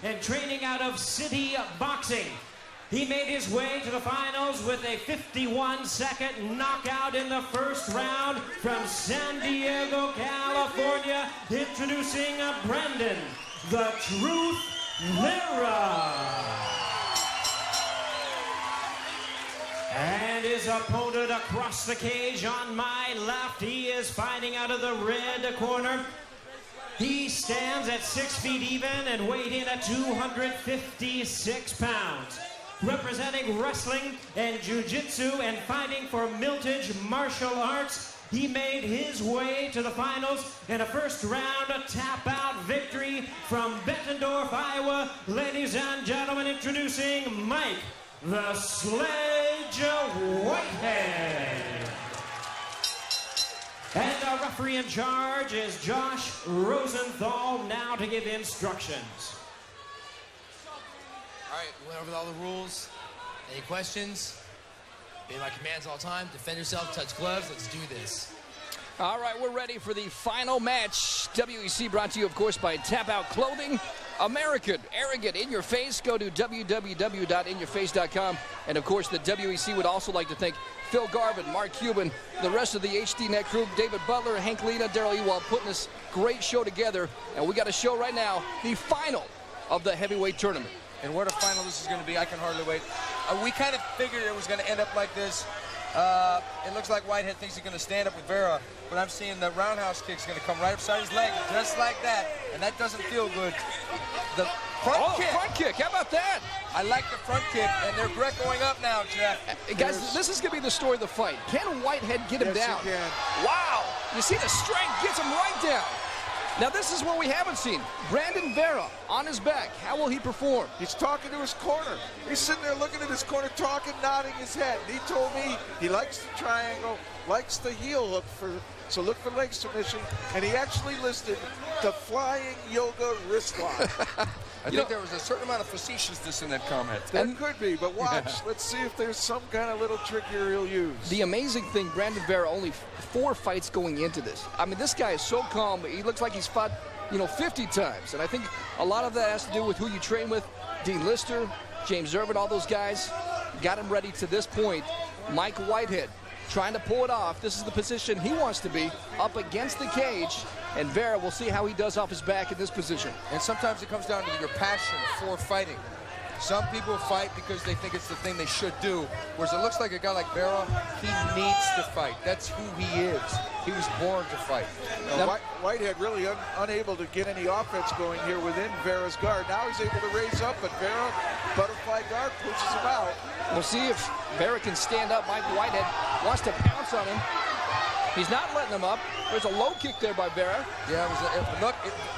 and training out of City Boxing. He made his way to the finals with a 51-second knockout in the first round from San Diego, California, introducing Bрэndon, the Truth, Vera. And his opponent across the cage on my left, he is fighting out of the red corner. He stands at 6 feet even and weighed in at 256 pounds. Representing wrestling and jiu-jitsu and fighting for Miltage Martial Arts, he made his way to the finals in a first-round tap-out victory from Bettendorf, Iowa. Ladies and gentlemen, introducing Mike, the Sledge Uайтхед. And our referee in charge is Josh Rosenthal, now to give instructions. All right, we went over all the rules. Any questions? Obey my commands all the time. Defend yourself, touch gloves. Let's do this. All right, we're ready for the final match. WEC brought to you, of course, by Tap Out Clothing. American, arrogant, in your face. Go to www.inyourface.com. And, of course, the WEC would also like to thank Phil Garvin, Mark Cuban, the rest of the HDNet crew, David Butler, Hank Lena, Daryl Ewald, putting this great show together. And we got a show right now, the final of the heavyweight tournament. And what a final this is going to be, I can hardly wait. We kind of figured it was going to end up like this. It looks like Uайтхед thinks he's going to stand up with Vera, but I'm seeing the roundhouse kick's going to come right upside his leg, just like that, and that doesn't feel good. The front kick. Front kick, how about that? I like the front kick, and they're going up now, Jeff. Guys, this is going to be the story of the fight. Can Uайтхed get him down? Yes, he can. Wow! You see the strength gets him right down. Now this is what we haven't seen. Bрэndon Vera on his back. How will he perform? He's talking to his corner. He's sitting there looking at his corner, talking, nodding his head. And he told me he likes the triangle, likes the heel hook, so look for leg submission. And he actually listed the flying yoga wrist lock. I think there was a certain amount of facetiousness in that comment. That could be, but watch. Let's see if there's some kind of little trick here he'll use. The amazing thing, Bрэndon Vera, only 4 fights going into this. I mean, this guy is so calm. He looks like he's fought, 50 times. And I think a lot of that has to do with who you train with. Dean Lister, James Irvin, all those guys got him ready to this point. Mike Uайтхед trying to pull it off. This is the position he wants to be, up against the cage. And Vera, we'll see how he does off his back in this position. And sometimes it comes down to your passion for fighting. Some people fight because they think it's the thing they should do, whereas it looks like a guy like Vera, he needs to fight. That's who he is. He was born to fight. Uайтхed really unable to get any offense going here within Vera's guard. Now he's able to raise up, but Vera, butterfly guard, pushes him out. We'll see if Vera can stand up. Mike Uайтхed wants to pounce on him. He's not letting him up. There's a low kick there by Vera. Yeah,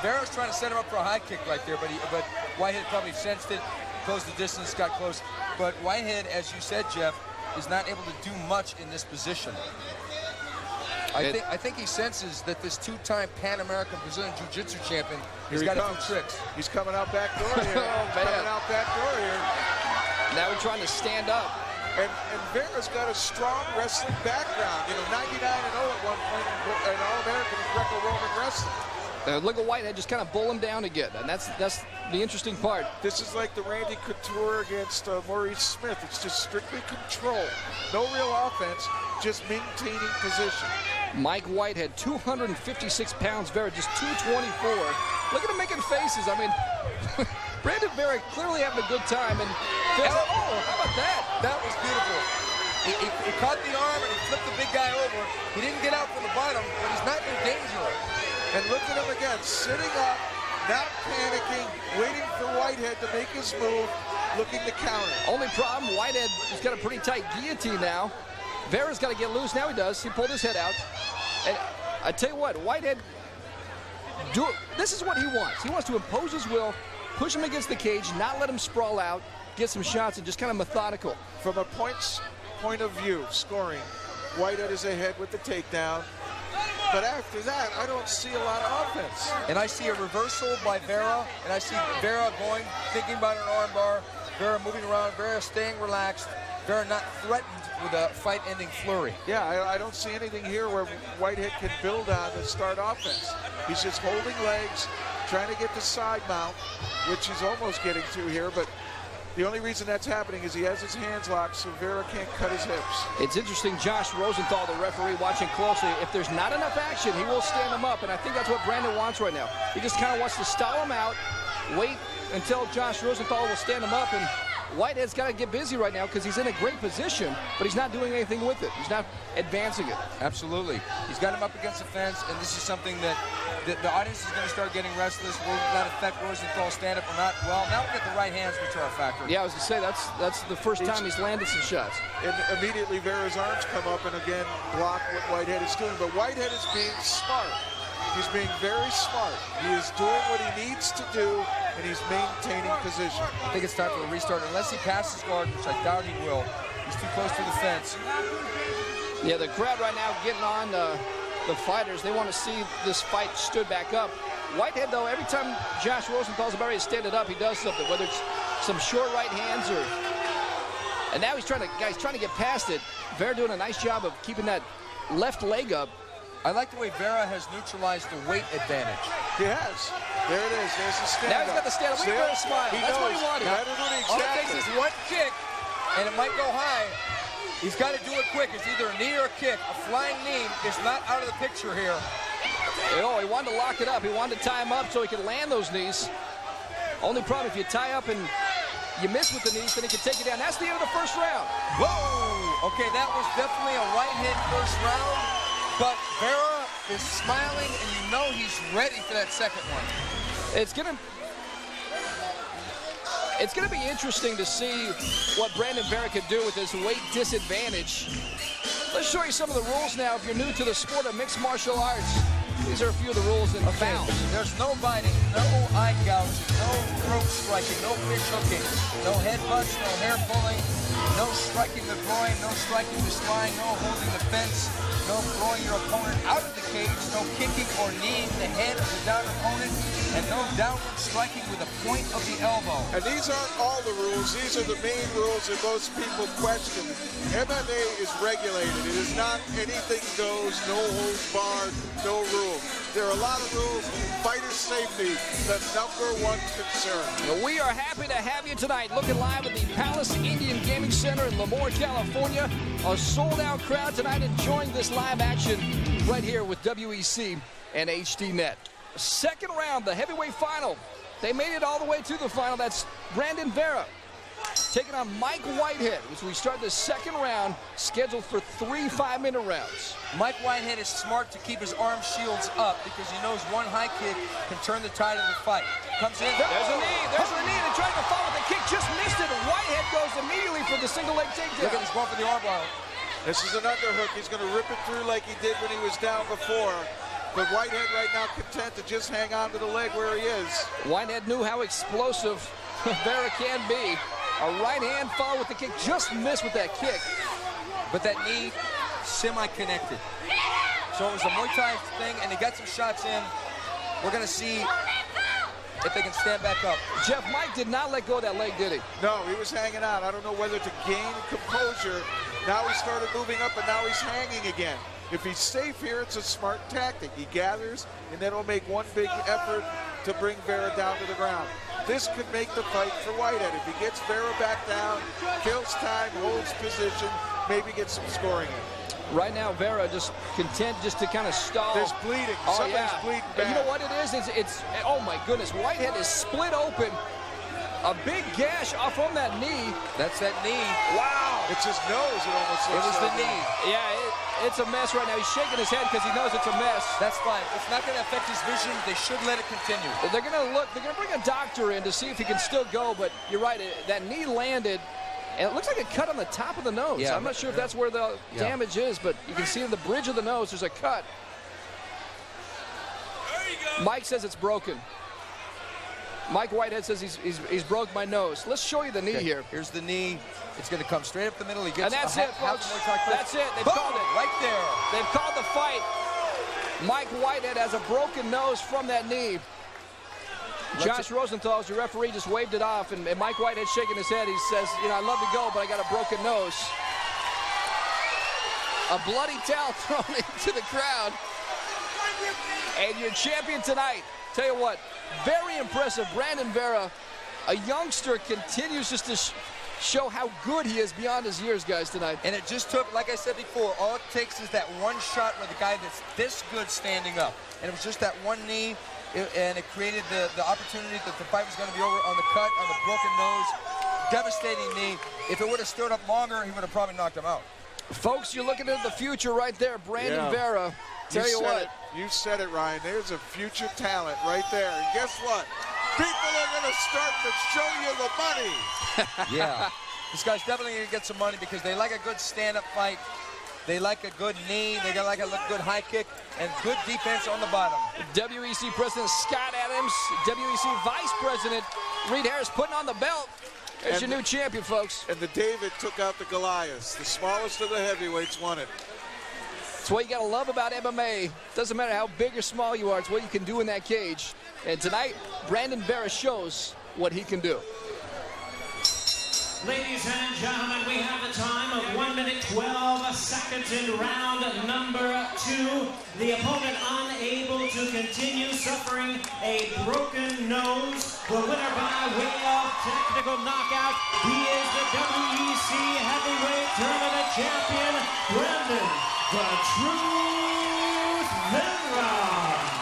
Vera's trying to set him up for a high kick right there, but Uайтхed probably sensed it, closed the distance, got close. But Uайтхed, as you said, Jeff, is not able to do much in this position. I think he senses that this 2-time Pan American Brazilian Jiu-Jitsu champion has got a few tricks. He's coming out back door here. Coming out back door here. Now we're trying to stand up. And Vera's got a strong wrestling background. 99-0 at one point, an All-American in Greco-Roman wrestling. Look at Uайтхed just kind of bull him down again, and that's the interesting part. This is like the Randy Couture against Maurice Smith. It's just strictly control. No real offense, just maintaining position. Mike Uайтхed, 256 pounds. Vera just 224. Look at him making faces. I mean, Bрэndon Vera clearly having a good time. And how about that? That was beautiful. He caught the arm and he flipped the big guy over. He didn't get out from the bottom, but he's not in danger. And look at him again, sitting up, not panicking, waiting for Uайтхed to make his move, looking to counter. Only problem, Uайтхed has got a pretty tight guillotine now. Vera's got to get loose. Now he does. He pulled his head out. And I tell you what, Uайтхed, this is what he wants. He wants to impose his will, push him against the cage, not let him sprawl out, get some shots, and just kind of methodical. From a point of view, scoring, Uайтхed is ahead with the takedown. But after that, I don't see a lot of offense. And I see a reversal by Vera, and I see Vera thinking about an armbar, Vera moving around, Vera staying relaxed, Vera not threatened with a fight-ending flurry. Yeah, I don't see anything here where Uайтхed can build on and start offense. He's just holding legs, trying to get the side mount, which he's almost getting to here, but the only reason that's happening is he has his hands locked, so Vera can't cut his hips. It's interesting, Josh Rosenthal, the referee, watching closely. If there's not enough action, he will stand him up, and I think that's what Bрэndon wants right now. He just kind of wants to stall him out, wait until Josh Rosenthal will stand him up, and Whitehead's got to get busy right now because he's in a great position, but he's not doing anything with it. He's not advancing it. Absolutely. He's got him up against the fence, and this is something that the audience is going to start getting restless. Will that affect Rosenthal stand-up or not? Well, now we get the right hands, which are a factor. Yeah, I was going to say, that's the first time he's landed some shots. And immediately Vera's arms come up and again block what Whitehead is doing. But Whitehead is being smart. He's being very smart. He is doing what he needs to do, and he's maintaining position. I think it's time for a restart. Unless he passes guard, which I doubt he will. He's too close to the fence. Yeah, the crowd right now getting on the fighters. They want to see this fight stood back up. Whitehead, though, every time Josh Rosenthal's about ready to stand it up, he does something, whether it's some short right hands or... And now he's trying to get past it. Vera doing a nice job of keeping that left leg up. I like the way Vera has neutralized the weight advantage. He has. There it is. There's the stand-up. Now he's got the stand-up. Look at Vera smile. That's what he wanted. All it takes is one kick, and it might go high. He's got to do it quick. It's either a knee or a kick. A flying knee is not out of the picture here. Oh, he wanted to lock it up. He wanted to tie him up so he could land those knees. Only problem, if you tie up and you miss with the knees, then he can take it down. That's the end of the first round. Whoa! Okay, that was definitely a right hit first round, but Vera is smiling, and you know he's ready for that second one. It's gonna be interesting to see what Bрэndon Vera could do with his weight disadvantage. Let's show you some of the rules now if you're new to the sport of mixed martial arts. These are a few of the rules in foul. There's no biting, no eye gouging, no throat striking, no fish hooking, no headbutts, no hair pulling, no striking the groin, no striking the spine, no holding the fence, no throwing your opponent out of the cage, no kicking or kneeing the head of the down opponent, and no downward striking with the point of the elbow. And these aren't all the rules. These are the main rules that most people question. MMA is regulated. It is not anything goes, no holds barred, no rules. There are a lot of rules. Fighter safety, the #1 concern. Well, we are happy to have you tonight looking live at the Palace Indian Gaming Center in Lemoore, California. A sold-out crowd tonight enjoying this live action right here with WEC and HDNet. Second round, the heavyweight final. They made it all the way to the final. That's Bрэndon Vera taking on Mike Whitehead as we start the second round, scheduled for 3 5-minute rounds. Mike Whitehead is smart to keep his arm shields up because he knows one high kick can turn the tide of the fight. Comes in. There's a knee. There's a knee. They tried to follow the kick, just missed it. Whitehead goes immediately for the single leg takedown. Look at, he's going for the arm bar. This is an underhook. He's going to rip it through like he did when he was down before. But Whitehead right now content to just hang on to the leg where he is. Whitehead knew how explosive Vera can be. A right hand followed with the kick, just missed with that kick. But that knee, semi-connected. So it was a Muay Thai thing, and they got some shots in. We're going to see if they can stand back up. Jeff, Mike did not let go of that leg, did he? No, he was hanging out. I don't know whether to gain composure. Now he started moving up, and now he's hanging again. If he's safe here, it's a smart tactic. He gathers, and then he'll make one big effort to bring Vera down to the ground. This could make the fight for Whitehead. If he gets Vera back down, kills time, holds position, maybe gets some scoring in. Right now, Vera just content just to kind of stall. There's bleeding. Oh, Somebody's bleeding bad. And you know what it is? It's oh my goodness, Whitehead is split open. A big gash off from that knee. That's that knee. Wow. It's his nose. It almost looks It was like the knee. Yeah, it's a mess right now. He's shaking his head because he knows it's a mess. That's fine. It's not going to affect his vision. They should let it continue. They're going to bring a doctor in to see if he can still go, but you're right, that knee landed, and it looks like a cut on the top of the nose. Yeah, I'm not sure if that's where the damage is, but you can see in the bridge of the nose there's a cut. Mike says it's broken. Mike Whitehead says he's broke my nose. Let's show you the knee here. Here's the knee. It's going to come straight up the middle. He gets and that's it, folks. That's it. They've called it. Right there. They've called the fight. Mike Whitehead has a broken nose from that knee. Josh Rosenthal, as your referee, just waved it off, and Mike Whitehead shaking his head. He says, you know, I'd love to go, but I got a broken nose. A bloody towel thrown into the crowd. And your champion tonight, tell you what, Very impressive. Brandon Vera, a youngster, continues just to show how good he is beyond his years, guys, tonight. And it just took, like I said before, all it takes is that one shot where the guy that's this good standing up. And it was just that one knee, and it created the opportunity that the fight was going to be over on the cut, on the broken nose. Devastating knee. If it would have stood up longer, he would have probably knocked him out. Folks, you're looking at the future right there. Brandon Vera. Tell you what. You said it, Ryan. There's a future talent right there. And guess what? People are going to start to show you the money. Yeah. This guy's definitely going to get some money because they like a good stand-up fight. They like a good knee. They like a good high kick and good defense on the bottom. WEC President Scott Adams, WEC Vice President Reed Harris putting on the belt. There's your new champion, folks. And the David took out the Goliath. The smallest of the heavyweights won it. That's what you got to love about MMA. Doesn't matter how big or small you are. It's what you can do in that cage. And tonight, Brandon Vera shows what he can do. Ladies and gentlemen, we have the time of 1 minute 12 seconds in round number 2. The opponent unable to continue, suffering a broken nose. The winner by way of technical knockout. He is the WEC Heavyweight Tournament Champion, Bрэndon, the Truth Vera.